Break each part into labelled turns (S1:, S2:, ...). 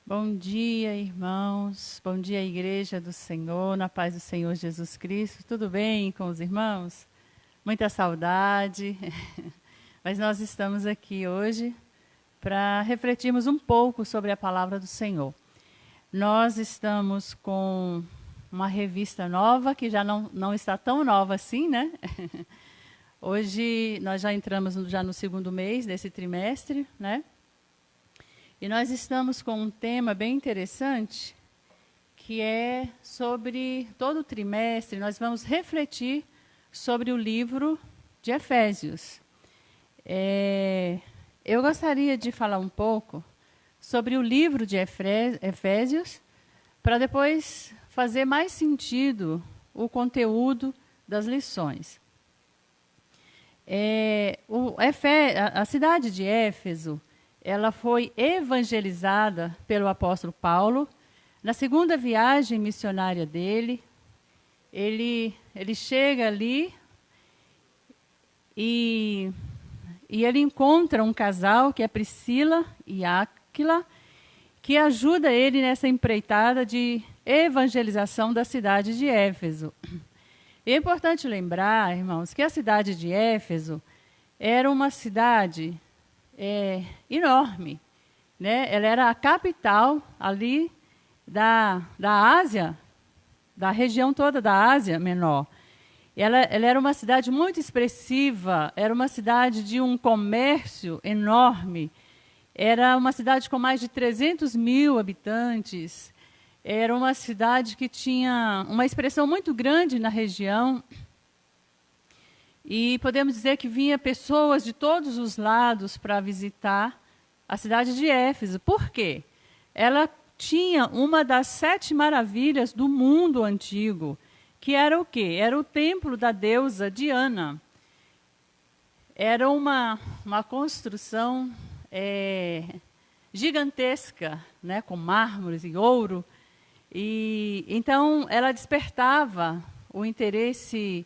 S1: Bom dia, irmãos. Bom dia, Igreja do Senhor, na paz do Senhor Jesus Cristo. Tudo bem com os irmãos? Muita saudade. Mas nós estamos aqui hoje para refletirmos um pouco sobre a palavra do Senhor. Nós estamos com uma revista nova, que já não está tão nova assim, né? Hoje nós já entramos já no segundo mês desse trimestre, né? E nós estamos com um tema bem interessante, que é sobre todo o trimestre, nós vamos refletir sobre o livro de Efésios. Eu gostaria de falar um pouco sobre o livro de Efésios, para depois fazer mais sentido o conteúdo das lições. A cidade de Éfeso, ela foi evangelizada pelo apóstolo Paulo. Na segunda viagem missionária dele, ele chega ali e ele encontra um casal, que é Priscila e Áquila, que ajuda ele nessa empreitada de evangelização da cidade de Éfeso. E é importante lembrar, irmãos, que a cidade de Éfeso era uma cidade enorme, né? Ela era a capital ali da Ásia, da região toda da Ásia Menor. Ela era uma cidade muito expressiva, era uma cidade de um comércio enorme, era uma cidade com mais de 300 mil habitantes, era uma cidade que tinha uma expressão muito grande na região. E podemos dizer que vinha pessoas de todos os lados para visitar a cidade de Éfeso. Por quê? Ela tinha uma das 7 maravilhas do mundo antigo, que era o quê? Era o templo da deusa Diana. Era uma construção gigantesca, né, com mármores e ouro. E então ela despertava o interesse,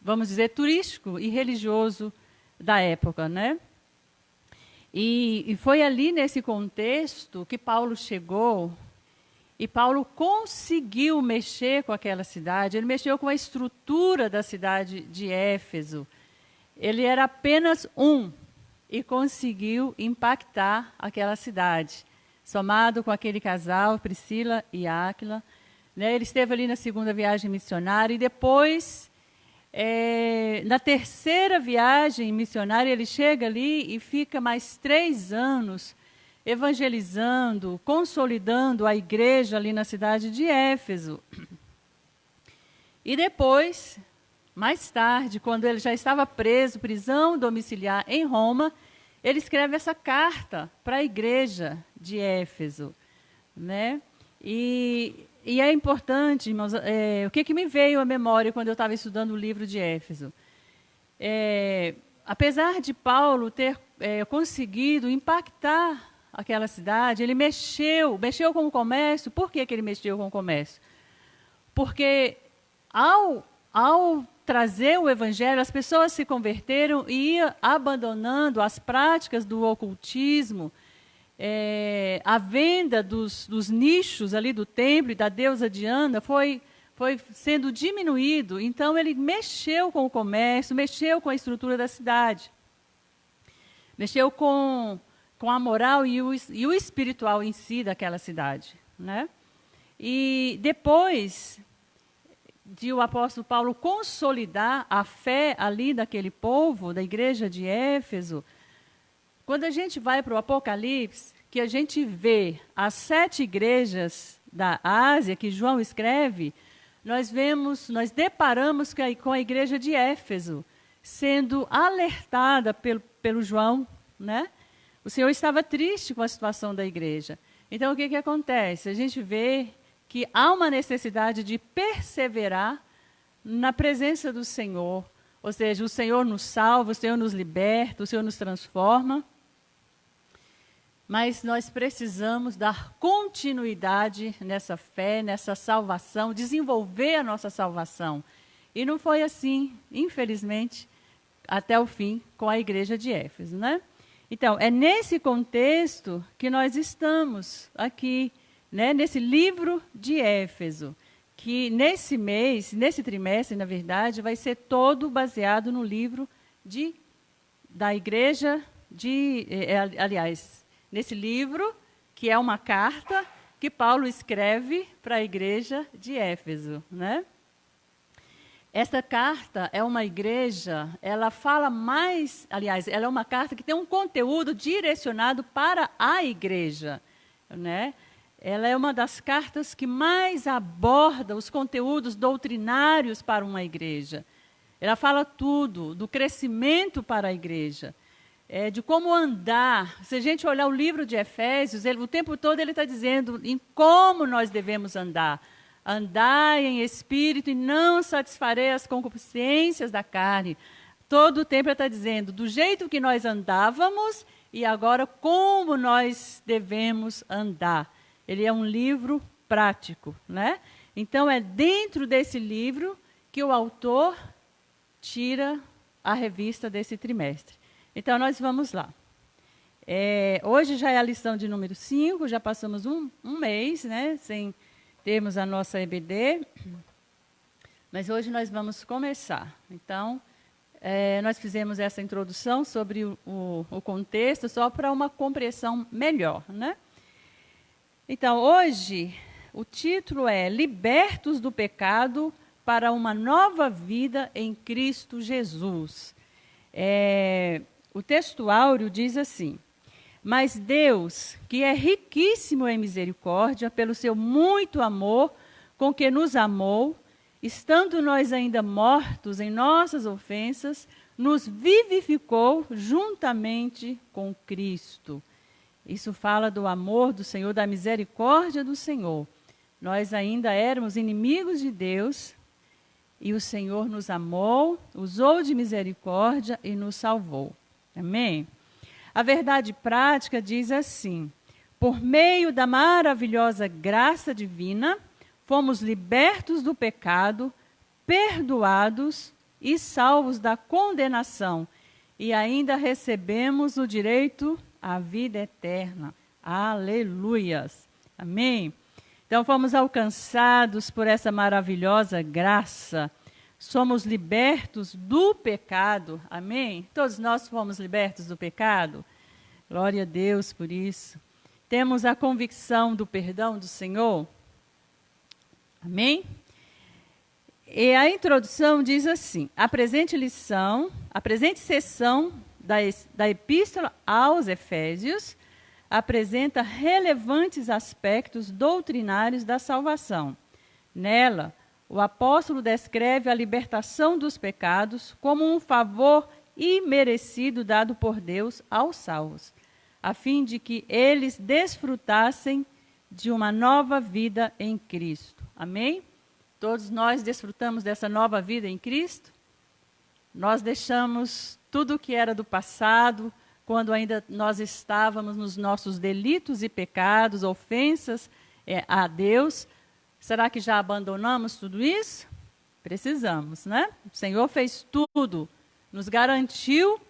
S1: vamos dizer, turístico e religioso da época, né? E foi ali nesse contexto que Paulo chegou, e Paulo conseguiu mexer com aquela cidade, ele mexeu com a estrutura da cidade de Éfeso. Ele era apenas e conseguiu impactar aquela cidade, somado com aquele casal, Priscila e Áquila, né? Ele esteve ali na segunda viagem missionária, e depois, na terceira viagem missionária, ele chega ali e fica mais 3 anos evangelizando, consolidando a igreja ali na cidade de Éfeso. E depois, mais tarde, quando ele já estava preso, prisão domiciliar em Roma, ele escreve essa carta para a igreja de Éfeso, né? E é importante, irmãos, o que me veio à memória quando eu estava estudando o livro de Éfeso? Apesar de Paulo ter conseguido impactar aquela cidade, ele mexeu com o comércio. Por que ele mexeu com o comércio? Porque ao trazer o evangelho, as pessoas se converteram e iam abandonando as práticas do ocultismo, a venda dos nichos ali do templo e da deusa Diana foi sendo diminuído. Então ele mexeu com o comércio, mexeu com a estrutura da cidade, mexeu com a moral e o espiritual em si daquela cidade, né? E depois de o apóstolo Paulo consolidar a fé ali daquele povo, da igreja de Éfeso, quando a gente vai para o Apocalipse, que a gente vê as 7 igrejas da Ásia que João escreve, nós deparamos com a igreja de Éfeso sendo alertada pelo João, né? O Senhor estava triste com a situação da igreja. Então, o que acontece? A gente vê que há uma necessidade de perseverar na presença do Senhor. Ou seja, o Senhor nos salva, o Senhor nos liberta, o Senhor nos transforma. Mas nós precisamos dar continuidade nessa fé, nessa salvação, desenvolver a nossa salvação. E não foi assim, infelizmente, até o fim, com a igreja de Éfeso, né? Então, é nesse contexto que nós estamos aqui, né, nesse livro de Éfeso, que nesse mês, nesse trimestre, na verdade, vai ser todo baseado no livro da igreja aliás, nesse livro, que é uma carta que Paulo escreve para a igreja de Éfeso, né? Esta carta é uma igreja, ela fala mais, aliás, ela é uma carta que tem um conteúdo direcionado para a igreja, né? Ela é uma das cartas que mais aborda os conteúdos doutrinários para uma igreja. Ela fala tudo, do crescimento para a igreja, de como andar. Se a gente olhar o livro de Efésios, o tempo todo ele está dizendo em como nós devemos andar. Andai em espírito e não satisfarei as concupiscências da carne. Todo o tempo ele está dizendo do jeito que nós andávamos e agora como nós devemos andar. Ele é um livro prático, né? Então é dentro desse livro que o autor tira a revista desse trimestre. Então nós vamos lá. Hoje já é a lição de número 5, já passamos um mês, né, sem termos a nossa EBD, mas hoje nós vamos começar. Então, nós fizemos essa introdução sobre o contexto, só para uma compreensão melhor, né? Então, hoje, o título é Libertos do Pecado para uma Nova Vida em Cristo Jesus. O texto áureo diz assim: Mas Deus, que é riquíssimo em misericórdia, pelo seu muito amor com que nos amou, estando nós ainda mortos em nossas ofensas, nos vivificou juntamente com Cristo. Isso fala do amor do Senhor, da misericórdia do Senhor. Nós ainda éramos inimigos de Deus, e o Senhor nos amou, usou de misericórdia e nos salvou. Amém? A verdade prática diz assim: por meio da maravilhosa graça divina, fomos libertos do pecado, perdoados e salvos da condenação, e ainda recebemos o direito à vida eterna. Aleluias! Amém? Então, fomos alcançados por essa maravilhosa graça. Somos libertos do pecado, amém? Todos nós fomos libertos do pecado. Glória a Deus por isso. Temos a convicção do perdão do Senhor, amém? E a introdução diz assim: a presente sessão da Epístola aos Efésios apresenta relevantes aspectos doutrinários da salvação. Nela, o apóstolo descreve a libertação dos pecados como um favor imerecido dado por Deus aos salvos, a fim de que eles desfrutassem de uma nova vida em Cristo. Amém? Todos nós desfrutamos dessa nova vida em Cristo? Nós deixamos tudo o que era do passado, quando ainda nós estávamos nos nossos delitos e pecados, ofensas a Deus. Será que já abandonamos tudo isso? Precisamos, né? O Senhor fez tudo, nos garantiu,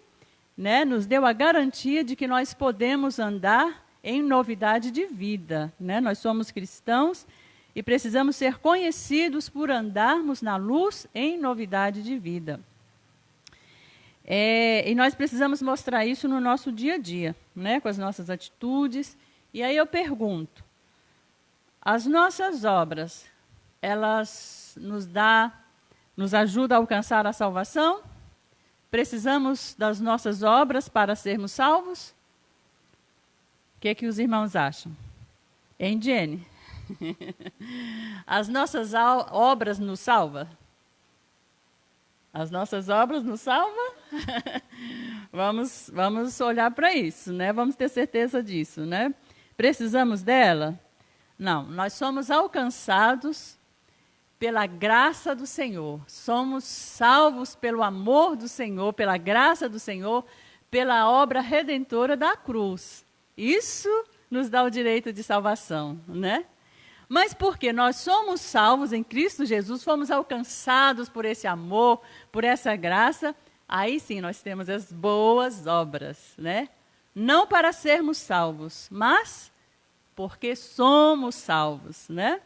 S1: né? Nos deu a garantia de que nós podemos andar em novidade de vida, né? Nós somos cristãos e precisamos ser conhecidos por andarmos na luz em novidade de vida. E nós precisamos mostrar isso no nosso dia a dia, né? Com as nossas atitudes. E aí eu pergunto: as nossas obras, elas nos ajudam a alcançar a salvação? Precisamos das nossas obras para sermos salvos? O que os irmãos acham? Hein, Jenny? As nossas obras nos salvam? As nossas obras nos salvam? Vamos olhar para isso, né? Vamos ter certeza disso, né? Precisamos dela? Não, nós somos alcançados pela graça do Senhor. Somos salvos pelo amor do Senhor, pela graça do Senhor, pela obra redentora da cruz. Isso nos dá o direito de salvação, né? Mas porque nós somos salvos em Cristo Jesus, fomos alcançados por esse amor, por essa graça, aí sim nós temos as boas obras, né? não para sermos salvos, mas porque somos salvos, né?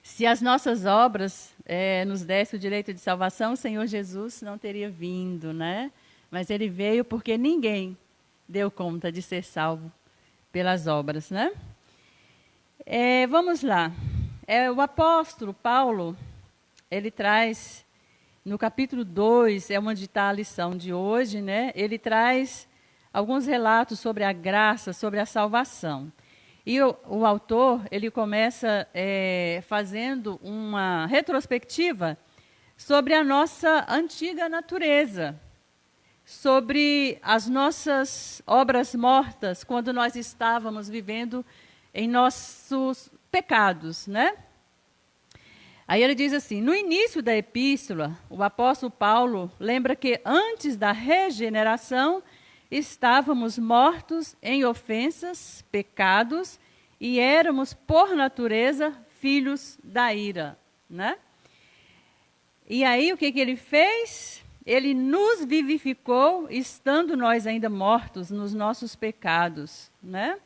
S1: Se as nossas obras nos dessem o direito de salvação, o Senhor Jesus não teria vindo, né? Mas ele veio porque ninguém deu conta de ser salvo pelas obras, né? Vamos lá. O apóstolo Paulo, ele traz, no capítulo 2, é onde está a lição de hoje, né? Ele traz alguns relatos sobre a graça, sobre a salvação. E o autor, ele começa fazendo uma retrospectiva sobre a nossa antiga natureza, sobre as nossas obras mortas, quando nós estávamos vivendo em nossos pecados, né? Aí ele diz assim, no início da epístola, o apóstolo Paulo lembra que antes da regeneração, estávamos mortos em ofensas, pecados, e éramos, por natureza, filhos da ira, né? E aí, o que ele fez? Ele nos vivificou, estando nós ainda mortos nos nossos pecados, né?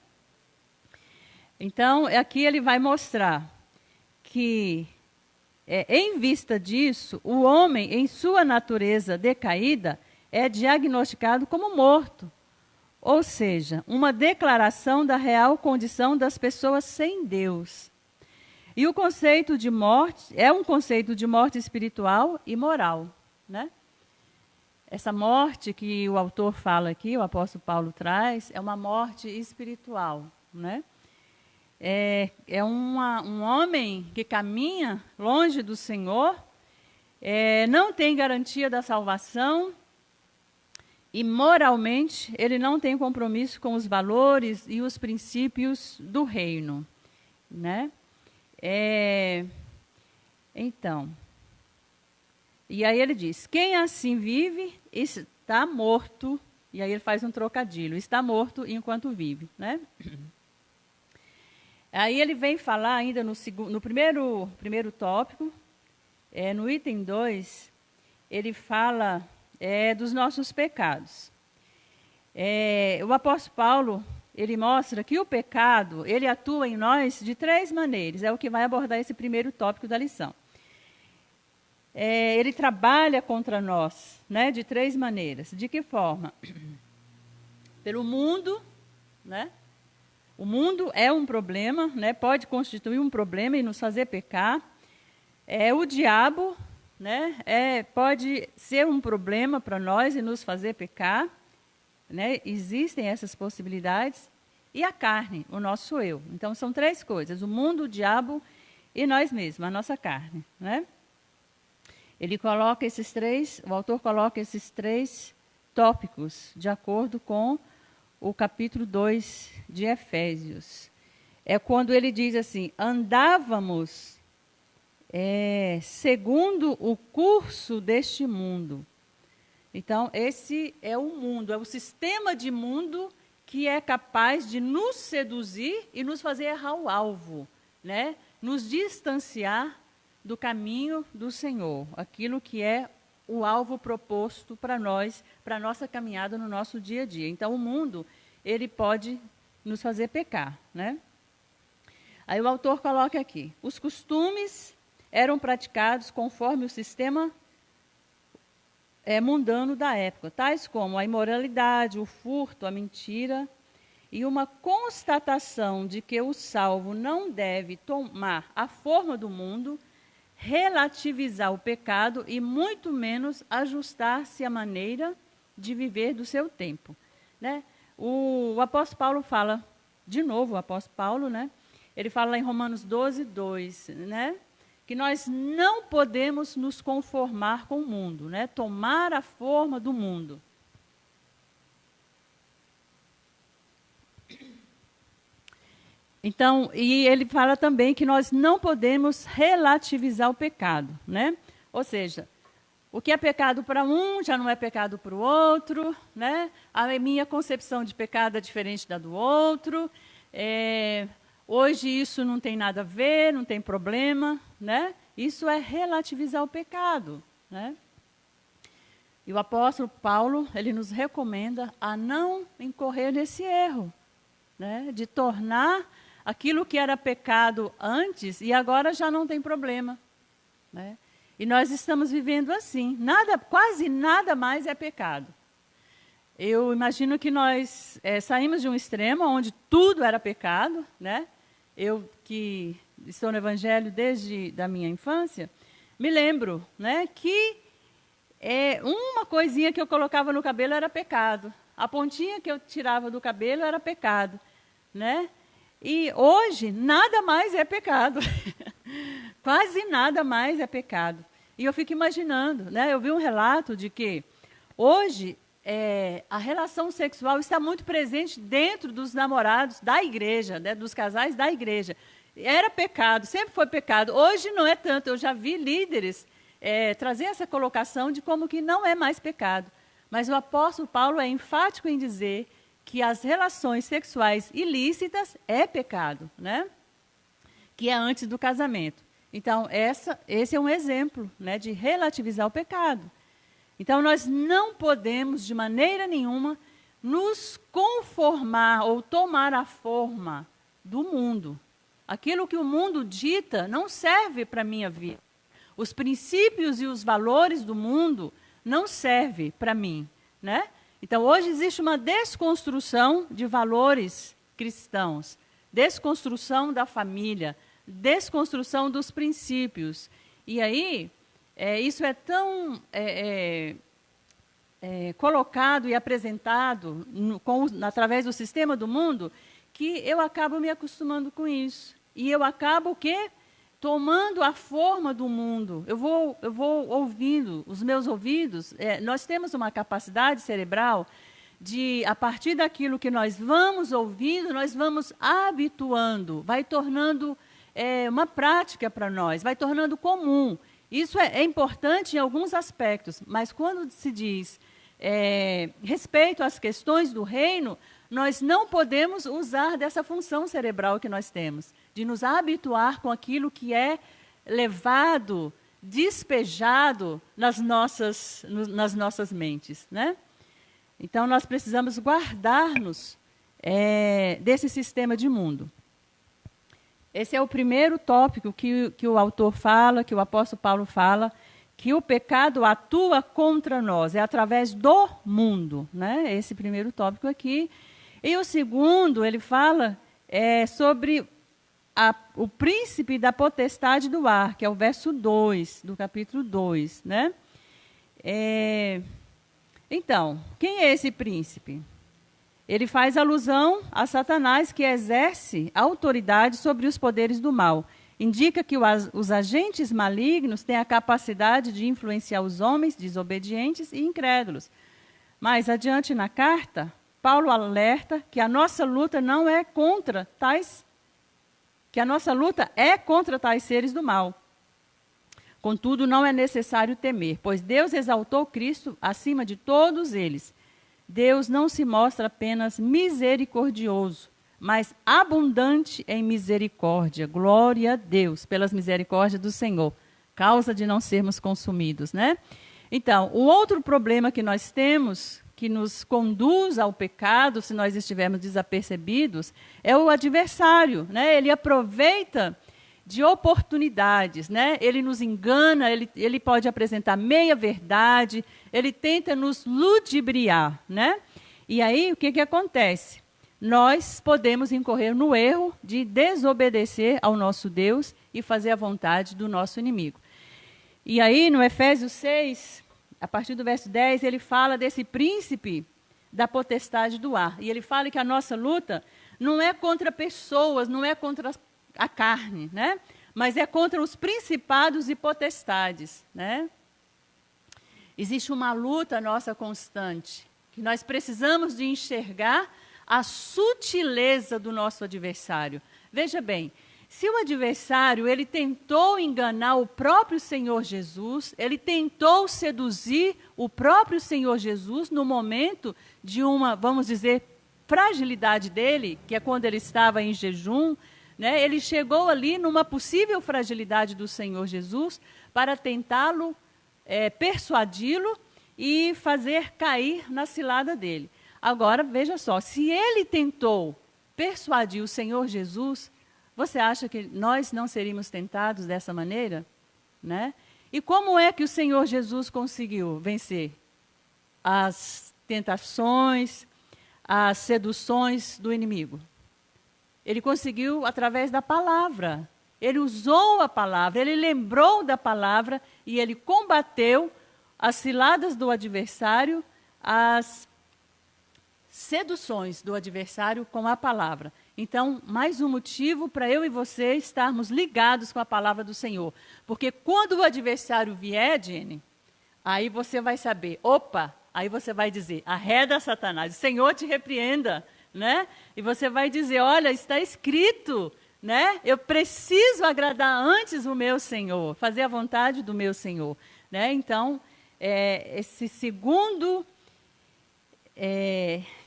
S1: Então, aqui ele vai mostrar que, em vista disso, o homem, em sua natureza decaída, é diagnosticado como morto. Ou seja, uma declaração da real condição das pessoas sem Deus. E o conceito de morte é um conceito de morte espiritual e moral, né? Essa morte que o autor fala aqui, o apóstolo Paulo traz, é uma morte espiritual, né? É um homem que caminha longe do Senhor, não tem garantia da salvação e moralmente ele não tem compromisso com os valores e os princípios do reino, né? Então, e aí ele diz, quem assim vive está morto, e aí ele faz um trocadilho, está morto enquanto vive, né? Aí ele vem falar ainda no primeiro tópico, no item 2, ele fala dos nossos pecados. O apóstolo Paulo, ele mostra que o pecado, ele atua em nós de 3 maneiras, é o que vai abordar esse primeiro tópico da lição. Ele trabalha contra nós, né, de 3 maneiras. De que forma? Pelo mundo, né? O mundo é um problema, né? Pode constituir um problema e nos fazer pecar. O diabo, né? Pode ser um problema para nós e nos fazer pecar, né? Existem essas possibilidades. E a carne, o nosso eu. Então, são 3 coisas, o mundo, o diabo e nós mesmos, a nossa carne, né? Ele coloca o autor coloca esses 3 tópicos de acordo com o capítulo 2 de Efésios. É quando ele diz assim, andávamos segundo o curso deste mundo. Então, esse é o mundo, é o sistema de mundo que é capaz de nos seduzir e nos fazer errar o alvo, né? Nos distanciar do caminho do Senhor, aquilo que é o alvo proposto para nós, para a nossa caminhada no nosso dia a dia. Então, o mundo, ele pode nos fazer pecar, né? Aí o autor coloca aqui, os costumes eram praticados conforme o sistema mundano da época, tais como a imoralidade, o furto, a mentira, e uma constatação de que o salvo não deve tomar a forma do mundo, relativizar o pecado e muito menos ajustar-se à maneira de viver do seu tempo, né? O apóstolo Paulo fala, de novo o apóstolo Paulo, né? Ele fala lá em Romanos 12, 2, né? Que nós não podemos nos conformar com o mundo, né? Tomar a forma do mundo. Então, e ele fala também que nós não podemos relativizar o pecado, né? Ou seja, o que é pecado para um já não é pecado para o outro, né? A minha concepção de pecado é diferente da do outro. Hoje isso não tem nada a ver, não tem problema, né? Isso é relativizar o pecado, né? E o apóstolo Paulo, ele nos recomenda a não incorrer nesse erro, né? De tornar aquilo que era pecado antes e agora já não tem problema, né? E nós estamos vivendo assim, quase nada mais é pecado. Eu imagino que nós saímos de um extremo onde tudo era pecado, né? Eu que estou no Evangelho desde a minha infância, me lembro, né, que uma coisinha que eu colocava no cabelo era pecado. A pontinha que eu tirava do cabelo era pecado, né? E hoje, nada mais é pecado. Quase nada mais é pecado. E eu fico imaginando, né? Eu vi um relato de que hoje a relação sexual está muito presente dentro dos namorados da igreja, né? Dos casais da igreja. Era pecado, sempre foi pecado. Hoje não é tanto. Eu já vi líderes trazer essa colocação de como que não é mais pecado. Mas o apóstolo Paulo é enfático em dizer que as relações sexuais ilícitas é pecado, né? Que é antes do casamento. Então, esse é um exemplo, né, de relativizar o pecado. Então, nós não podemos, de maneira nenhuma, nos conformar ou tomar a forma do mundo. Aquilo que o mundo dita não serve para a minha vida. Os princípios e os valores do mundo não servem para mim, né? Então, hoje existe uma desconstrução de valores cristãos, desconstrução da família, desconstrução dos princípios. E aí, isso é tão colocado e apresentado através do sistema do mundo, que eu acabo me acostumando com isso. E eu acabo o quê? Tomando a forma do mundo. Eu vou ouvindo, os meus ouvidos, nós temos uma capacidade cerebral de, a partir daquilo que nós vamos ouvindo, nós vamos habituando, vai tornando uma prática para nós, vai tornando comum. Isso é importante em alguns aspectos, mas quando se diz respeito às questões do reino, nós não podemos usar dessa função cerebral que nós temos, de nos habituar com aquilo que é levado, despejado nas nossas mentes, né? Então, nós precisamos guardar-nos desse sistema de mundo. Esse é o primeiro tópico que o autor fala, que o apóstolo Paulo fala, que o pecado atua contra nós, é através do mundo, né? Esse primeiro tópico aqui. E o segundo, ele fala sobre o príncipe da potestade do ar, que é o verso 2, do capítulo 2, né? Então, quem é esse príncipe? Ele faz alusão a Satanás, que exerce autoridade sobre os poderes do mal. Indica que os agentes malignos têm a capacidade de influenciar os homens desobedientes e incrédulos. Mais adiante na carta, Paulo alerta que a nossa luta não é contra tais, seres do mal. Contudo, não é necessário temer, pois Deus exaltou Cristo acima de todos eles. Deus não se mostra apenas misericordioso, mas abundante em misericórdia. Glória a Deus pelas misericórdias do Senhor, causa de não sermos consumidos, né? Então, o outro problema que nós temos, que nos conduz ao pecado, se nós estivermos desapercebidos, é o adversário, né? Ele aproveita de oportunidades, né? Ele nos engana, ele pode apresentar meia-verdade, ele tenta nos ludibriar, né? E aí, o que acontece? Nós podemos incorrer no erro de desobedecer ao nosso Deus e fazer a vontade do nosso inimigo. E aí, no Efésios 6, a partir do verso 10, ele fala desse príncipe da potestade do ar. E ele fala que a nossa luta não é contra pessoas, não é contra a carne, né? Mas é contra os principados e potestades, né? Existe uma luta nossa constante, que nós precisamos de enxergar a sutileza do nosso adversário. Veja bem, se o adversário ele tentou enganar o próprio Senhor Jesus, ele tentou seduzir o próprio Senhor Jesus no momento de uma, vamos dizer, fragilidade dele, que é quando ele estava em jejum, né? Ele chegou ali numa possível fragilidade do Senhor Jesus para tentá-lo, persuadi-lo e fazer cair na cilada dele. Agora, veja só, se ele tentou persuadir o Senhor Jesus, você acha que nós não seríamos tentados dessa maneira? Né? E como é que o Senhor Jesus conseguiu vencer as tentações, as seduções do inimigo? Ele conseguiu através da palavra. Ele usou a palavra, ele lembrou da palavra e ele combateu as ciladas do adversário, as seduções do adversário com a palavra. Então, mais um motivo para eu e você estarmos ligados com a palavra do Senhor. Porque quando o adversário vier, Jenny, aí você vai saber, opa, aí você vai dizer, arreda Satanás, o Senhor te repreenda, né? E você vai dizer, olha, está escrito, né? Eu preciso agradar antes o meu Senhor, fazer a vontade do meu Senhor, né? Então, esse segundo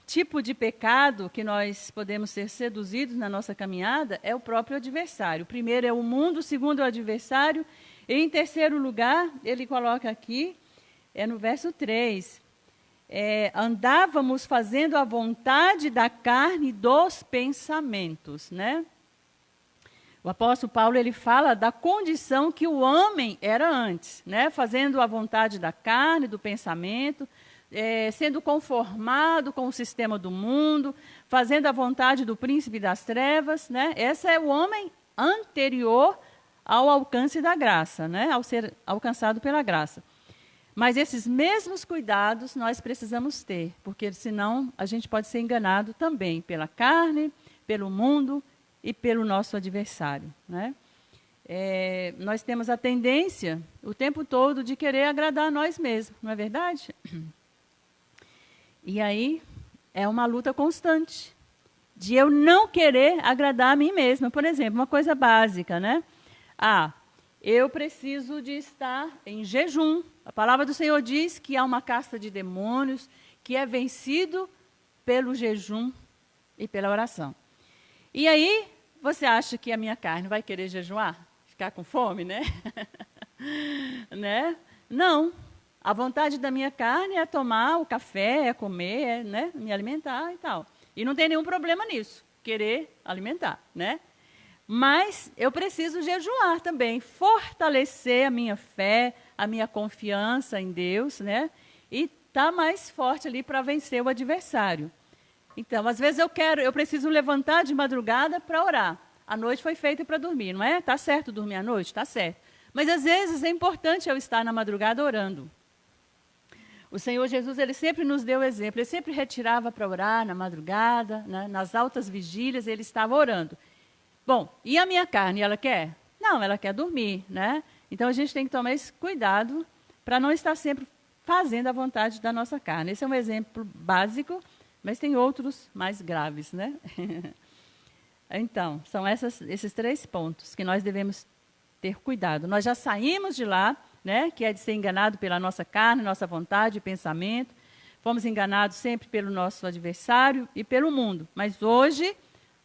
S1: tipo de pecado que nós podemos ser seduzidos na nossa caminhada é o próprio adversário. O primeiro é o mundo, o segundo é o adversário. E em terceiro lugar, ele coloca aqui, no verso 3, andávamos fazendo a vontade da carne e dos pensamentos, né? O apóstolo Paulo, ele fala da condição que o homem era antes, né? Fazendo a vontade da carne, do pensamento, sendo conformado com o sistema do mundo, fazendo a vontade do príncipe das trevas, né? Esse é o homem anterior ao alcance da graça, né? Ao ser alcançado pela graça. Mas esses mesmos cuidados nós precisamos ter, porque senão a gente pode ser enganado também pela carne, pelo mundo e pelo nosso adversário, né? Nós temos a tendência o tempo todo de querer agradar a nós mesmos, não é verdade? E aí é uma luta constante de eu não querer agradar a mim mesma. Por exemplo, uma coisa básica, né? Eu preciso de estar em jejum. A palavra do Senhor diz que há uma casta de demônios que é vencido pelo jejum e pela oração. E aí, você acha que a minha carne vai querer jejuar? Ficar com fome, né? Né? Não. A vontade da minha carne é tomar o café, é comer, né? Me alimentar e tal. E não tem nenhum problema nisso, querer alimentar, né? Mas eu preciso jejuar também, fortalecer a minha fé, a minha confiança em Deus, né? E estar mais forte ali para vencer o adversário. Então, às vezes eu preciso levantar de madrugada para orar. A noite foi feita para dormir, não é? Está certo dormir à noite? Está certo. Mas às vezes é importante eu estar na madrugada orando. O Senhor Jesus, ele sempre nos deu exemplo. Ele sempre retirava para orar na madrugada, né? Nas altas vigílias, ele estava orando. Bom, e a minha carne, ela quer? Não, ela quer dormir, né? Então, a gente tem que tomar esse cuidado para não estar sempre fazendo a vontade da nossa carne. Esse é um exemplo básico, mas tem outros mais graves, né? Então, são esses 3 pontos que nós devemos ter cuidado. Nós já saímos de lá, né? Que é de ser enganado pela nossa carne, nossa vontade e pensamento. Fomos enganados sempre pelo nosso adversário e pelo mundo. Mas hoje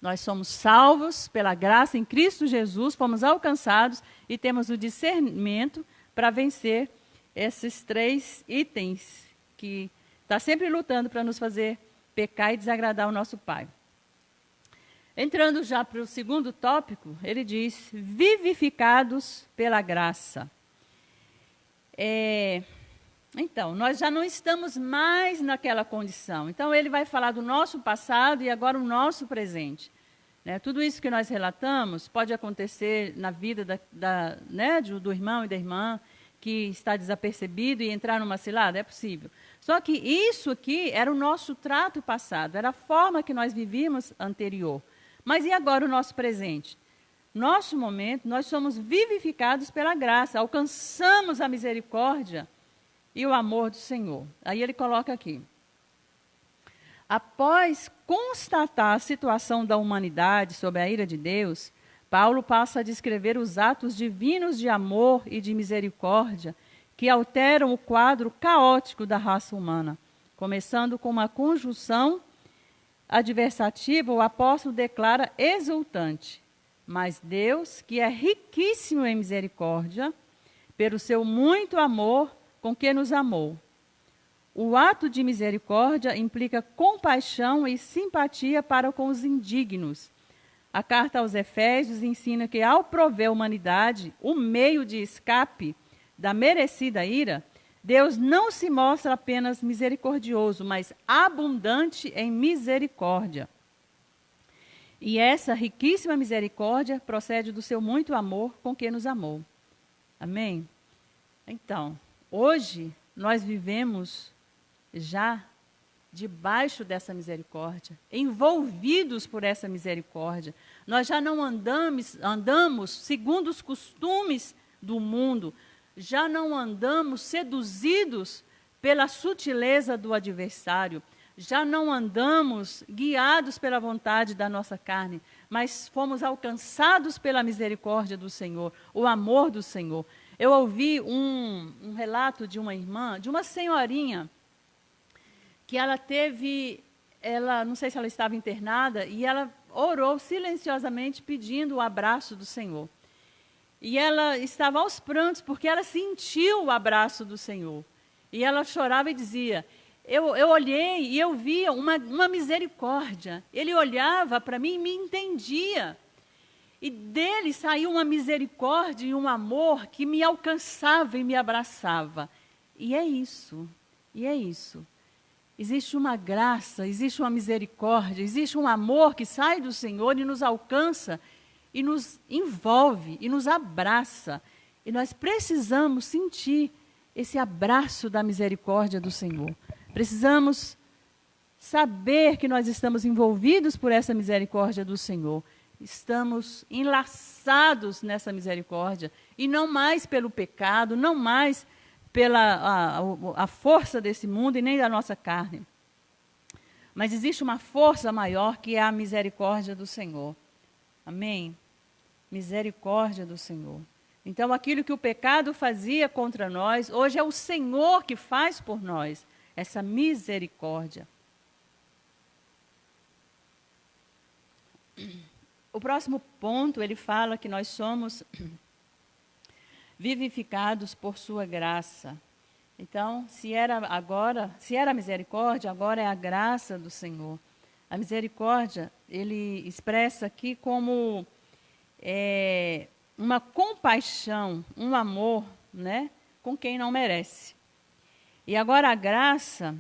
S1: nós somos salvos pela graça em Cristo Jesus, fomos alcançados e temos o discernimento para vencer esses 3 itens que está sempre lutando para nos fazer pecar e desagradar o nosso Pai. Entrando já para o segundo tópico, ele diz, vivificados pela graça. Então, nós já não estamos mais naquela condição. Então, ele vai falar do nosso passado e agora o nosso presente. Né? Tudo isso que nós relatamos pode acontecer na vida do irmão e da irmã que está desapercebido e entrar numa cilada, é possível. Só que isso aqui era o nosso trato passado, era a forma que nós vivíamos anterior. Mas e agora o nosso presente? Nosso momento, nós somos vivificados pela graça, alcançamos a misericórdia e o amor do Senhor. Aí ele coloca aqui. Após constatar a situação da humanidade sob a ira de Deus, Paulo passa a descrever os atos divinos de amor e de misericórdia que alteram o quadro caótico da raça humana. Começando com uma conjunção adversativa, o apóstolo declara exultante: mas Deus, que é riquíssimo em misericórdia, pelo seu muito amor com que nos amou, o ato de misericórdia implica compaixão e simpatia para com os indignos. A carta aos Efésios ensina que, ao prover à humanidade o meio de escape da merecida ira, Deus não se mostra apenas misericordioso, mas abundante em misericórdia. E essa riquíssima misericórdia procede do seu muito amor com que nos amou. Amém? Então, hoje nós vivemos já debaixo dessa misericórdia, envolvidos por essa misericórdia. Nós já não andamos segundo os costumes do mundo, já não andamos seduzidos pela sutileza do adversário, já não andamos guiados pela vontade da nossa carne, mas fomos alcançados pela misericórdia do Senhor, o amor do Senhor. Eu ouvi um relato de uma irmã, de uma senhorinha, que não sei se ela estava internada, e ela orou silenciosamente pedindo o abraço do Senhor. E ela estava aos prantos, porque ela sentiu o abraço do Senhor. E ela chorava e dizia, eu olhei e eu via uma misericórdia. Ele olhava para mim e me entendia. E dele saiu uma misericórdia e um amor que me alcançava e me abraçava. E é isso, e é isso. Existe uma graça, existe uma misericórdia, existe um amor que sai do Senhor e nos alcança, e nos envolve, e nos abraça. E nós precisamos sentir esse abraço da misericórdia do Senhor. Precisamos saber que nós estamos envolvidos por essa misericórdia do Senhor. Estamos enlaçados nessa misericórdia, e não mais pelo pecado, não mais pela a força desse mundo e nem da nossa carne. Mas existe uma força maior, que é a misericórdia do Senhor. Amém? Misericórdia do Senhor. Então, aquilo que o pecado fazia contra nós, hoje é o Senhor que faz por nós essa misericórdia. O próximo ponto, ele fala que nós somos vivificados por sua graça. Então, se era a misericórdia, agora é a graça do Senhor. A misericórdia, ele expressa aqui como uma compaixão, um amor, né, com quem não merece. E agora a graça,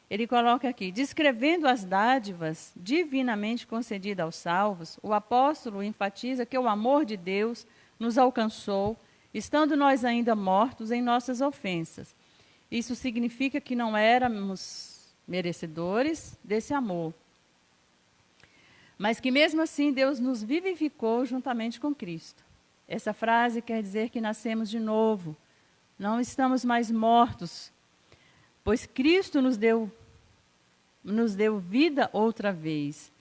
S1: ele coloca aqui, descrevendo as dádivas divinamente concedidas aos salvos, o apóstolo enfatiza que o amor de Deus nos alcançou, estando nós ainda mortos em nossas ofensas. Isso significa que não éramos merecedores desse amor, mas que mesmo assim Deus nos vivificou juntamente com Cristo. Essa frase quer dizer que nascemos de novo, não estamos mais mortos, pois Cristo nos deu vida outra vez.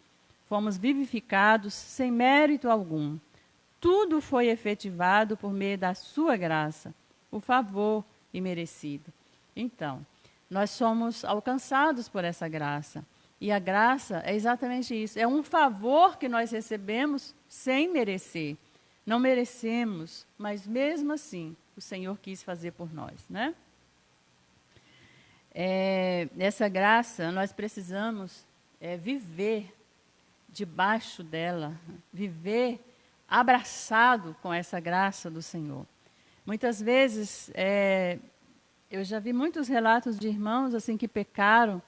S1: Fomos vivificados sem mérito algum. Tudo foi efetivado por meio da sua graça, o favor imerecido. Então, nós somos alcançados por essa graça. E a graça é exatamente isso. É um favor que nós recebemos sem merecer. Não merecemos, mas mesmo assim, o Senhor quis fazer por nós, né? Essa graça, nós precisamos viver debaixo dela, viver abraçado com essa graça do Senhor. Muitas vezes, eu já vi muitos relatos de irmãos assim que pecaram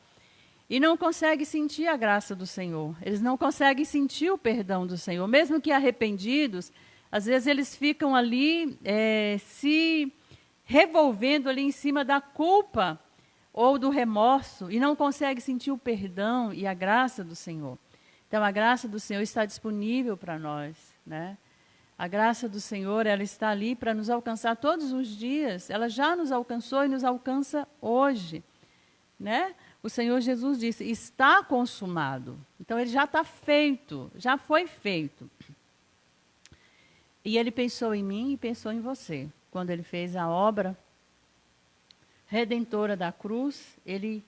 S1: e não conseguem sentir a graça do Senhor. Eles não conseguem sentir o perdão do Senhor. Mesmo que arrependidos, às vezes eles ficam ali se revolvendo ali em cima da culpa ou do remorso e não conseguem sentir o perdão e a graça do Senhor. Então, a graça do Senhor está disponível para nós, né? A graça do Senhor, ela está ali para nos alcançar todos os dias. Ela já nos alcançou e nos alcança hoje, né? O Senhor Jesus disse, está consumado. Então, ele já está feito, já foi feito. E ele pensou em mim e pensou em você. Quando ele fez a obra redentora da cruz, ele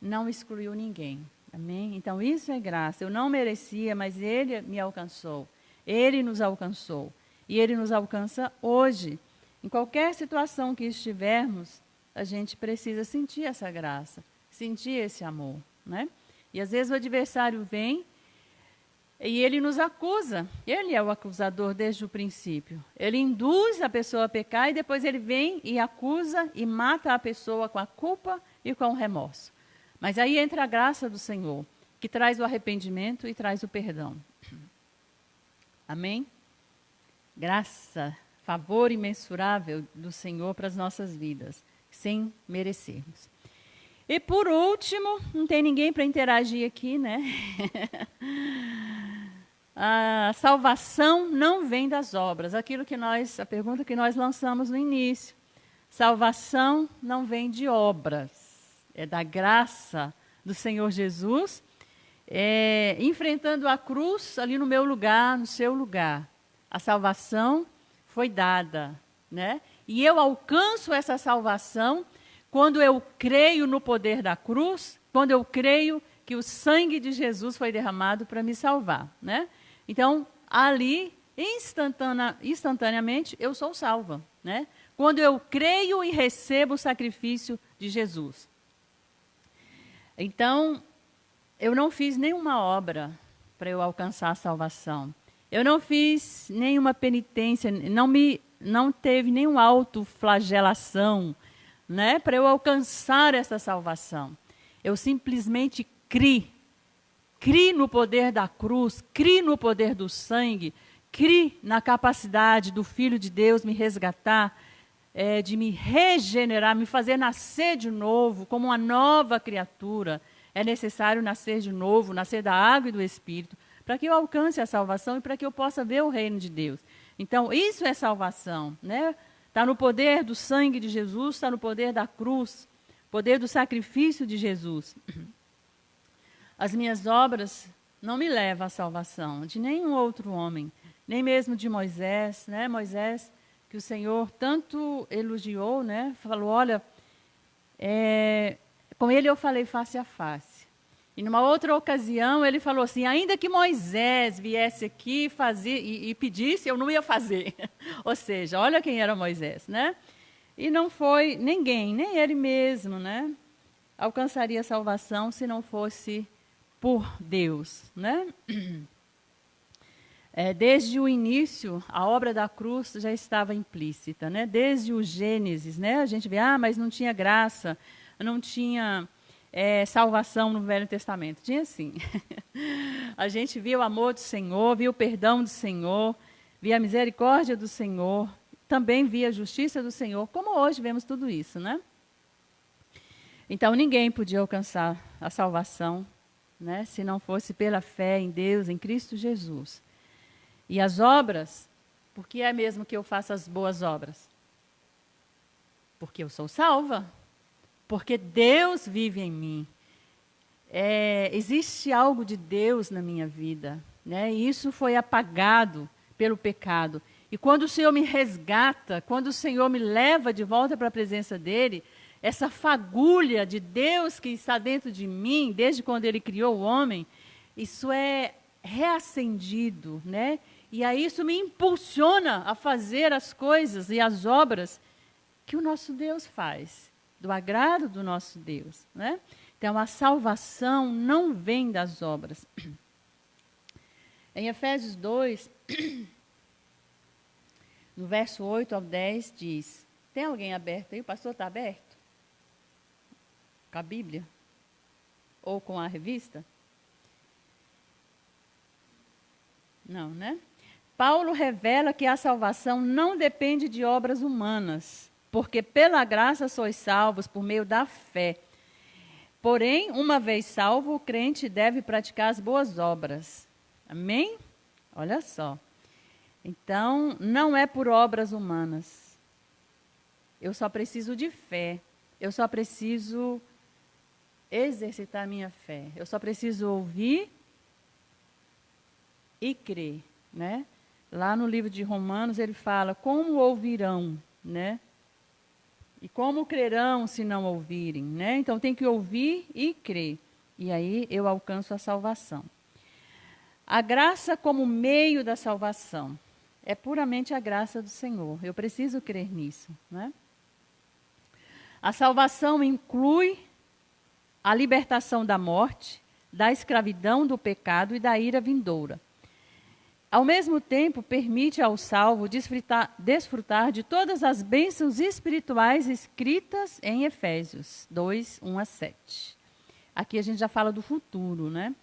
S1: não excluiu ninguém. Amém? Então, isso é graça. Eu não merecia, mas ele me alcançou. Ele nos alcançou. E ele nos alcança hoje. Em qualquer situação que estivermos, a gente precisa sentir essa graça. sentir esse amor, né? E às vezes o adversário vem e ele nos acusa. Ele é o acusador desde o princípio. Ele induz a pessoa a pecar e depois ele vem e acusa e mata a pessoa com a culpa e com o remorso. Mas aí entra a graça do Senhor, que traz o arrependimento e traz o perdão. Amém? Graça, favor imensurável do Senhor para as nossas vidas, sem merecermos. E por último, não tem ninguém para interagir aqui, né? A salvação não vem das obras. A pergunta que nós lançamos no início. Salvação não vem de obras. É da graça do Senhor Jesus, enfrentando a cruz ali no meu lugar, no seu lugar. A salvação foi dada, né? E eu alcanço essa salvação quando eu creio no poder da cruz, quando eu creio que o sangue de Jesus foi derramado para me salvar, né? Então, ali, instantaneamente, eu sou salva, né? Quando eu creio e recebo o sacrifício de Jesus. Então, eu não fiz nenhuma obra para eu alcançar a salvação. Eu não fiz nenhuma penitência, não teve nenhuma autoflagelação, né, para eu alcançar essa salvação. Eu simplesmente criei no poder da cruz, criei no poder do sangue, criei na capacidade do Filho de Deus me resgatar, de me regenerar, me fazer nascer de novo, como uma nova criatura. É necessário nascer de novo, nascer da água e do Espírito, para que eu alcance a salvação e para que eu possa ver o reino de Deus. Então, isso é salvação, né? Está no poder do sangue de Jesus, está no poder da cruz, poder do sacrifício de Jesus. As minhas obras não me levam à salvação de nenhum outro homem, nem mesmo de Moisés, né? Moisés, que o Senhor tanto elogiou, né? Falou, olha, com ele eu falei face a face. E numa outra ocasião ele falou assim, ainda que Moisés viesse aqui fazer e pedisse, eu não ia fazer. Ou seja, olha quem era Moisés, né? E não foi ninguém, nem ele mesmo, né? Alcançaria a salvação se não fosse por Deus, né? Desde o início, a obra da cruz já estava implícita, né? Desde o Gênesis, né? A gente vê, mas não tinha graça, não tinha salvação no Velho Testamento. Tinha sim. A gente via o amor do Senhor, via o perdão do Senhor, via a misericórdia do Senhor, também via a justiça do Senhor, como hoje vemos tudo isso, né? Então, ninguém podia alcançar a salvação, né, se não fosse pela fé em Deus, em Cristo Jesus. E as obras, por que é mesmo que eu faço as boas obras? Porque eu sou salva. Porque Deus vive em mim. Existe algo de Deus na minha vida, né? E isso foi apagado pelo pecado. E quando o Senhor me resgata, quando o Senhor me leva de volta para a presença dEle, essa fagulha de Deus que está dentro de mim, desde quando Ele criou o homem, isso é reacendido, né? E aí isso me impulsiona a fazer as coisas e as obras que o nosso Deus faz, do agrado do nosso Deus, né? Então, a salvação não vem das obras. Em Efésios 2, no verso 8 ao 10, diz... Tem alguém aberto aí? O pastor está aberto? Com a Bíblia? Ou com a revista? Não, né? Paulo revela que a salvação não depende de obras humanas, porque pela graça sois salvos por meio da fé. Porém, uma vez salvo, o crente deve praticar as boas obras. Amém? Olha só. Então, não é por obras humanas. Eu só preciso de fé. Eu só preciso exercitar minha fé. Eu só preciso ouvir e crer, né? Lá no livro de Romanos ele fala, como ouvirão, né? E como crerão se não ouvirem, né? Então tem que ouvir e crer. E aí eu alcanço a salvação. A graça como meio da salvação é puramente a graça do Senhor. Eu preciso crer nisso, né? A salvação inclui a libertação da morte, da escravidão do pecado e da ira vindoura. Ao mesmo tempo, permite ao salvo desfrutar de todas as bênçãos espirituais escritas em Efésios 2, 1 a 7. Aqui a gente já fala do futuro, né?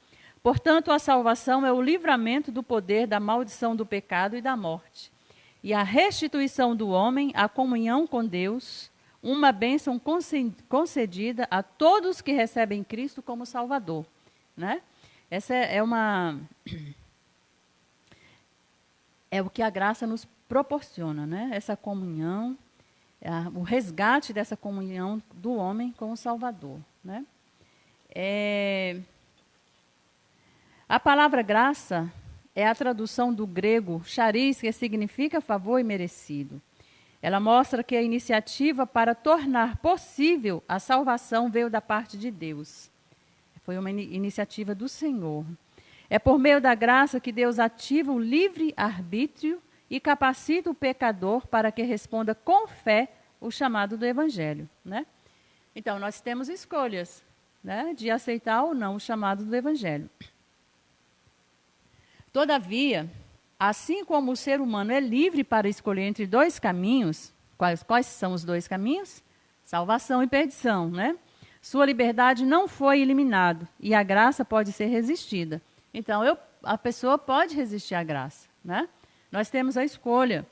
S1: Portanto, a salvação é o livramento do poder da maldição do pecado e da morte, e a restituição do homem à comunhão com Deus, uma bênção concedida a todos que recebem Cristo como Salvador, né? Essa é o que a graça nos proporciona, né? Essa comunhão, o resgate dessa comunhão do homem com o Salvador, né? A palavra graça é a tradução do grego charis, que significa favor imerecido. Ela mostra que a iniciativa para tornar possível a salvação veio da parte de Deus. Foi uma iniciativa do Senhor. É por meio da graça que Deus ativa o livre arbítrio e capacita o pecador para que responda com fé o chamado do Evangelho, né? Então, nós temos escolhas, né, de aceitar ou não o chamado do Evangelho. Todavia, assim como o ser humano é livre para escolher entre dois caminhos, quais são os dois caminhos? Salvação e perdição, né? Sua liberdade não foi eliminada e a graça pode ser resistida. Então, a pessoa pode resistir à graça, né? Nós temos a escolha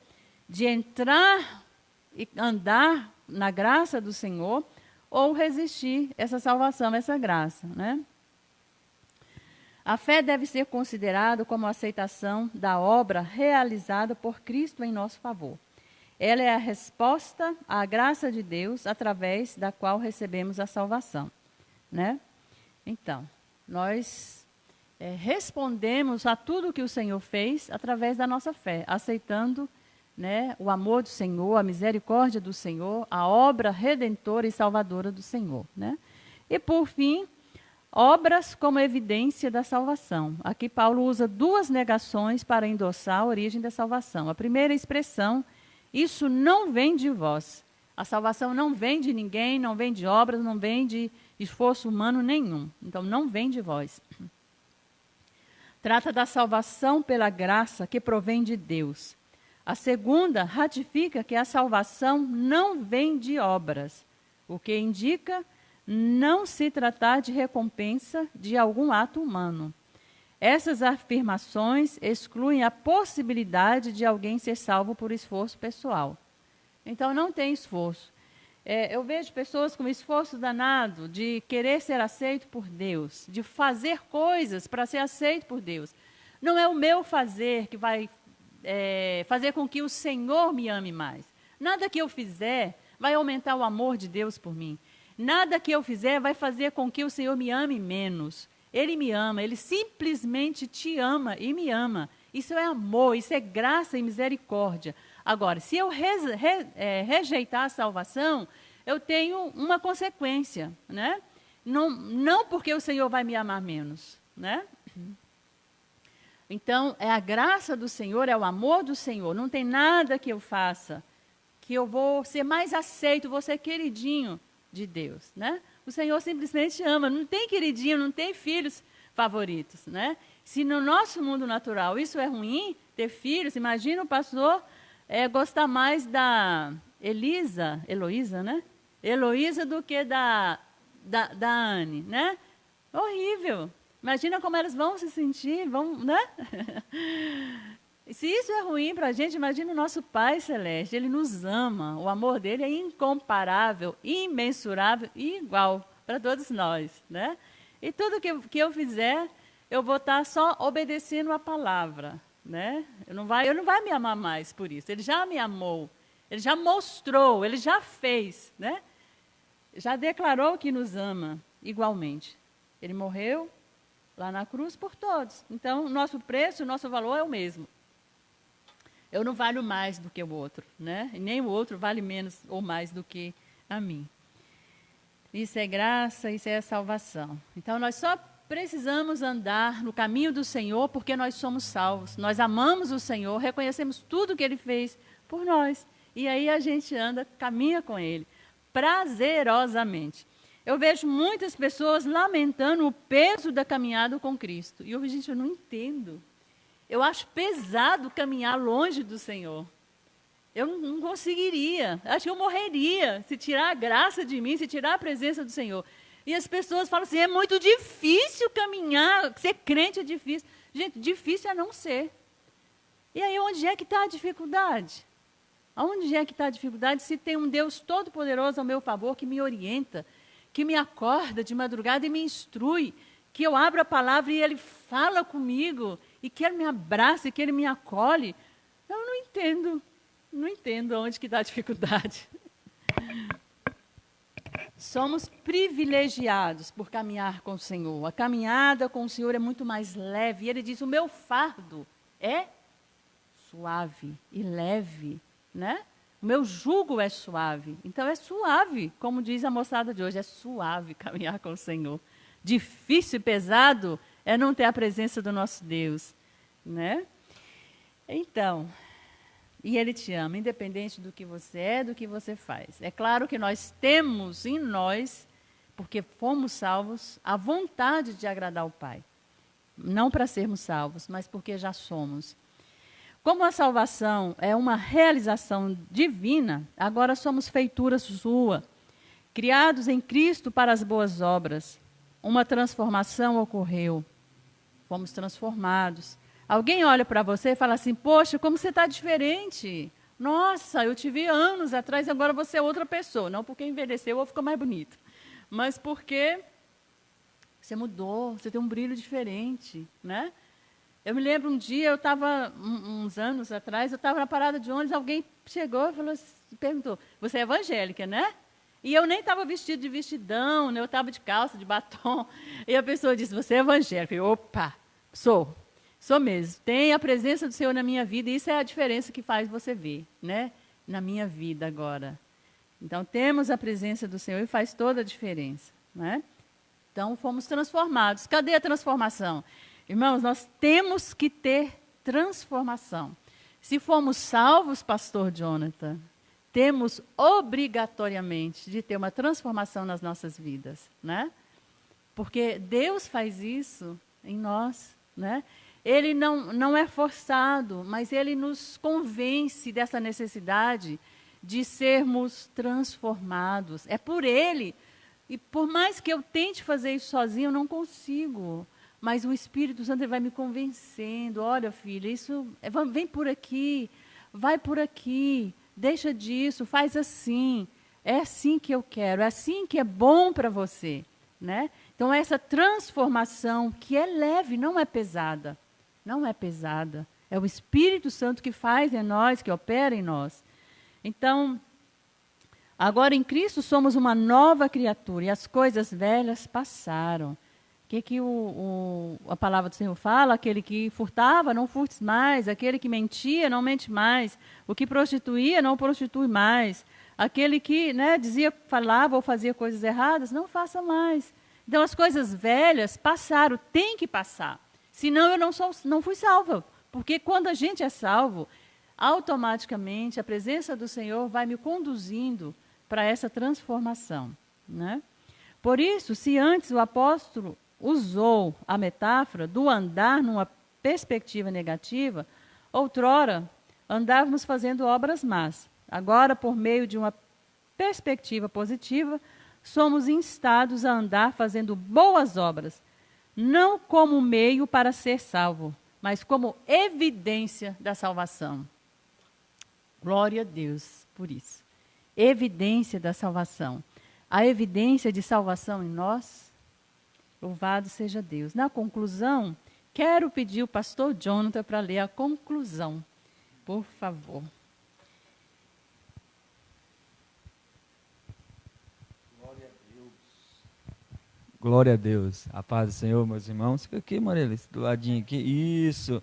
S1: de entrar e andar na graça do Senhor ou resistir essa salvação, essa graça, né? A fé deve ser considerada como a aceitação da obra realizada por Cristo em nosso favor. Ela é a resposta à graça de Deus através da qual recebemos a salvação, né? Então, nós respondemos a tudo que o Senhor fez através da nossa fé, aceitando, né, o amor do Senhor, a misericórdia do Senhor, a obra redentora e salvadora do Senhor, né? E por fim, obras como evidência da salvação. Aqui Paulo usa duas negações para endossar a origem da salvação. A primeira expressão, isso não vem de vós. A salvação não vem de ninguém, não vem de obras, não vem de esforço humano nenhum. Então, não vem de vós. Trata da salvação pela graça que provém de Deus. A segunda ratifica que a salvação não vem de obras, o que indica não se tratar de recompensa de algum ato humano. Essas afirmações excluem a possibilidade de alguém ser salvo por esforço pessoal. Então, não tem esforço. Eu vejo pessoas com esforço danado de querer ser aceito por Deus, de fazer coisas para ser aceito por Deus. Não é o meu fazer que vai fazer com que o Senhor me ame mais. Nada que eu fizer vai aumentar o amor de Deus por mim. Nada que eu fizer vai fazer com que o Senhor me ame menos. Ele me ama, Ele simplesmente te ama e me ama. Isso é amor, isso é graça e misericórdia. Agora, se eu rejeitar a salvação, eu tenho uma consequência, né? Não porque o Senhor vai me amar menos, né? Então, é a graça do Senhor, é o amor do Senhor. Não tem nada que eu faça que eu vou ser mais aceito, vou ser queridinho de Deus, né? O Senhor simplesmente ama. Não tem queridinho, não tem filhos favoritos, né? Se no nosso mundo natural isso é ruim, ter filhos, imagina o pastor gostar mais da Heloísa, né? Heloísa do que da Anne, né? Horrível. Imagina como elas vão se sentir, né? Se isso é ruim para a gente, imagina o nosso Pai Celeste. Ele nos ama, o amor dele é incomparável, imensurável e igual para todos nós, né? E tudo que eu fizer, eu vou estar só obedecendo a palavra, né? Ele não vai me amar mais por isso. Ele já me amou, ele já mostrou, ele já fez, né? Já declarou que nos ama igualmente. Ele morreu lá na cruz por todos. Então, o nosso preço, o nosso valor é o mesmo. Eu não valho mais do que o outro, né? E nem o outro vale menos ou mais do que a mim. Isso é graça, isso é salvação. Então, nós só precisamos andar no caminho do Senhor porque nós somos salvos. Nós amamos o Senhor, reconhecemos tudo que Ele fez por nós. E aí a gente anda, caminha com Ele, prazerosamente. eu vejo muitas pessoas lamentando o peso da caminhada com Cristo. E eu, gente, eu não entendo. Eu acho pesado caminhar longe do Senhor. Eu não conseguiria. Acho que eu morreria se tirar a graça de mim, se tirar a presença do Senhor. E as pessoas falam assim, é muito difícil caminhar, ser crente é difícil. Gente, difícil é não ser. E aí, onde é que está a dificuldade? Onde é que está a dificuldade se tem um Deus todo-poderoso ao meu favor, que me orienta, que me acorda de madrugada e me instrui, que eu abro a palavra e Ele fala comigo, e que Ele me abraça, e que Ele me acolhe? Eu não entendo. Não entendo onde que está a dificuldade. Somos privilegiados por caminhar com o Senhor. A caminhada com o Senhor é muito mais leve. E Ele diz, o meu fardo é suave e leve, né? O meu jugo é suave. Então é suave, como diz a moçada de hoje, é suave caminhar com o Senhor. Difícil e pesado é não ter a presença do nosso Deus, né? Então, e Ele te ama, independente do que você é, do que você faz. É claro que nós temos em nós, porque fomos salvos, a vontade de agradar o Pai. Não para sermos salvos, mas porque já somos. Como a salvação é uma realização divina, agora somos feitura sua, criados em Cristo para as boas obras. Uma transformação ocorreu. Fomos transformados. Alguém olha para você e fala assim, poxa, como você está diferente. Nossa, eu te vi anos atrás e agora você é outra pessoa. Não porque envelheceu ou ficou mais bonito, mas porque você mudou, você tem um brilho diferente, né? Eu me lembro um dia, eu estava, uns anos atrás, eu estava na parada de ônibus, alguém chegou e falou, perguntou, você é evangélica, né? E eu nem estava vestida de vestidão, né? Eu estava de calça, de batom. E a pessoa disse, você é evangélica. Eu, opa, sou mesmo. Tem a presença do Senhor na minha vida, e isso é a diferença que faz você ver, né? Na minha vida agora. Então, temos a presença do Senhor e faz toda a diferença, né? Então, fomos transformados. Cadê a transformação? Irmãos, nós temos que ter transformação. Se formos salvos, pastor Jonathan, temos obrigatoriamente de ter uma transformação nas nossas vidas, né? Porque Deus faz isso em nós, né? Ele não é forçado, mas Ele nos convence dessa necessidade de sermos transformados. É por Ele. E por mais que eu tente fazer isso sozinho, eu não consigo. Mas o Espírito Santo vai me convencendo. Olha, filha, isso vem por aqui, vai por aqui, deixa disso, faz assim. É assim que eu quero, é assim que é bom para você, né? Então, essa transformação que é leve, não é pesada. Não é pesada. É o Espírito Santo que faz em nós, que opera em nós. Então, agora em Cristo somos uma nova criatura e as coisas velhas passaram. O que a palavra do Senhor fala? Aquele que furtava, não furtes mais. Aquele que mentia, não mente mais. O que prostituía, não prostitui mais. Aquele que, né, falava ou fazia coisas erradas, não faça mais. Então, as coisas velhas passaram, tem que passar. Senão, eu não fui salva. Porque quando a gente é salvo, automaticamente a presença do Senhor vai me conduzindo para essa transformação, né? Por isso, se antes o apóstolo usou a metáfora do andar numa perspectiva negativa, outrora andávamos fazendo obras más. Agora, por meio de uma perspectiva positiva, somos instados a andar fazendo boas obras, não como meio para ser salvo, mas como evidência da salvação. Glória a Deus por isso. Evidência da salvação. A evidência de salvação em nós, louvado seja Deus. Na conclusão, quero pedir o pastor Jonathan para ler a conclusão, por favor.
S2: Glória a Deus. A paz do Senhor, meus irmãos. Fica aqui, Marília, do ladinho aqui. Isso.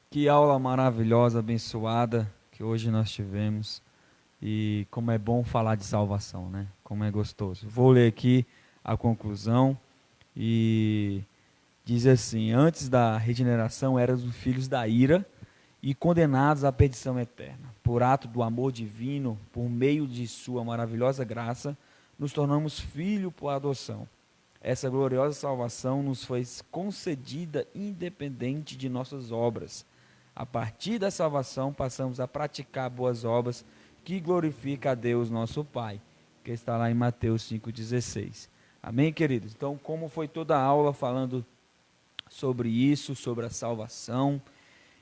S2: Que aula maravilhosa, abençoada que hoje nós tivemos. E como é bom falar de salvação, né? Como é gostoso. Vou ler aqui a conclusão. E diz assim: antes da regeneração éramos filhos da ira e condenados à perdição eterna. Por ato do amor divino, por meio de sua maravilhosa graça, nos tornamos filho por adoção. Essa gloriosa salvação nos foi concedida independente de nossas obras. A partir da salvação, passamos a praticar boas obras que glorificam a Deus, nosso Pai, que está lá em Mateus 5,16. Amém, queridos? Então, como foi toda a aula falando sobre isso, sobre a salvação,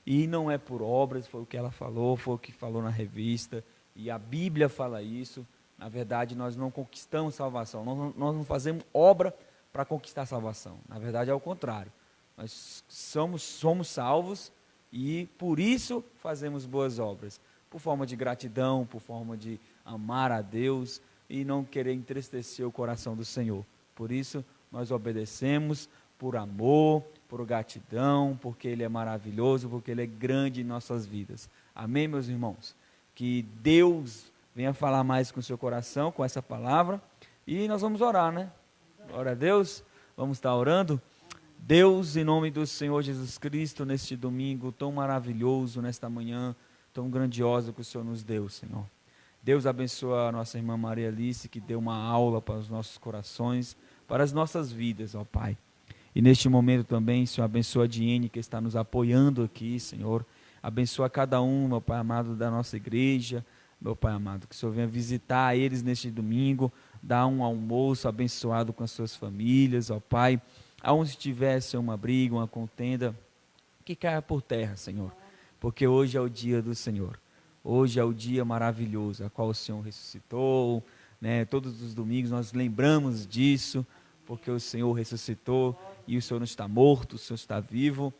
S2: e não é por obras, foi o que ela falou, foi o que falou na revista, e a Bíblia fala isso. Na verdade, nós não conquistamos salvação, nós não fazemos obra para conquistar a salvação. Na verdade, é o contrário. Nós somos salvos e por isso fazemos boas obras. Por forma de gratidão, por forma de amar a Deus e não querer entristecer o coração do Senhor. Por isso, nós obedecemos por amor, por gratidão, porque Ele é maravilhoso, porque Ele é grande em nossas vidas. Amém, meus irmãos? Que Deus venha falar mais com o seu coração, com essa palavra. E nós vamos orar, né? Glória a Deus, vamos estar orando. Deus, em nome do Senhor Jesus Cristo, neste domingo tão maravilhoso, nesta manhã tão grandiosa que o Senhor nos deu, Senhor. Deus abençoa a nossa irmã Maria Alice, que deu uma aula para os nossos corações, para as nossas vidas, ó Pai. E neste momento também, Senhor, abençoa a Diene, que está nos apoiando aqui, Senhor. Abençoa cada um, meu Pai amado, da nossa igreja, meu Pai amado, que o Senhor venha visitar eles neste domingo, dar um almoço abençoado com as suas famílias, ó Pai. Aonde tivesse uma briga, uma contenda, que caia por terra, Senhor. Porque hoje é o dia do Senhor. Hoje é o dia maravilhoso, a qual o Senhor ressuscitou, né? Todos os domingos nós lembramos disso, porque o Senhor ressuscitou e o Senhor não está morto, o Senhor está vivo,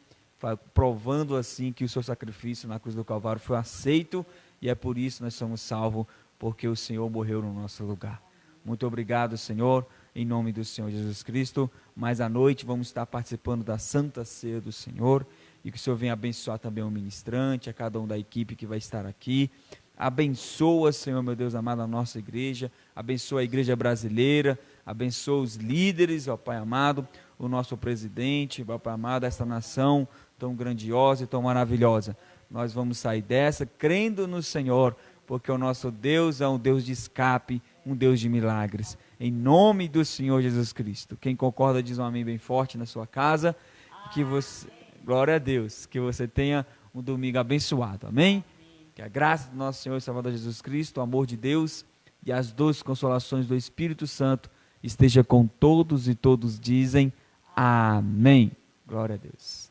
S2: provando assim que o seu sacrifício na cruz do Calvário foi aceito, e é por isso que nós somos salvos, porque o Senhor morreu no nosso lugar. Muito obrigado, Senhor, em nome do Senhor Jesus Cristo. Mais à noite vamos estar participando da Santa Ceia do Senhor, e que o Senhor venha abençoar também o ministrante, a cada um da equipe que vai estar aqui. Abençoa, Senhor, meu Deus amado, a nossa igreja, abençoa a igreja brasileira, abençoa os líderes, ó Pai amado, o nosso presidente, ó Pai amado, essa nação tão grandiosa e tão maravilhosa. Nós vamos sair dessa crendo no Senhor, porque o nosso Deus é um Deus de escape, um Deus de milagres. Em nome do Senhor Jesus Cristo. Quem concorda diz um amém bem forte na sua casa. Que você, glória a Deus, que você tenha um domingo abençoado. Amém? Que a graça do nosso Senhor e Salvador Jesus Cristo, o amor de Deus e as doces consolações do Espírito Santo esteja com todos, e todos dizem amém. Glória a Deus.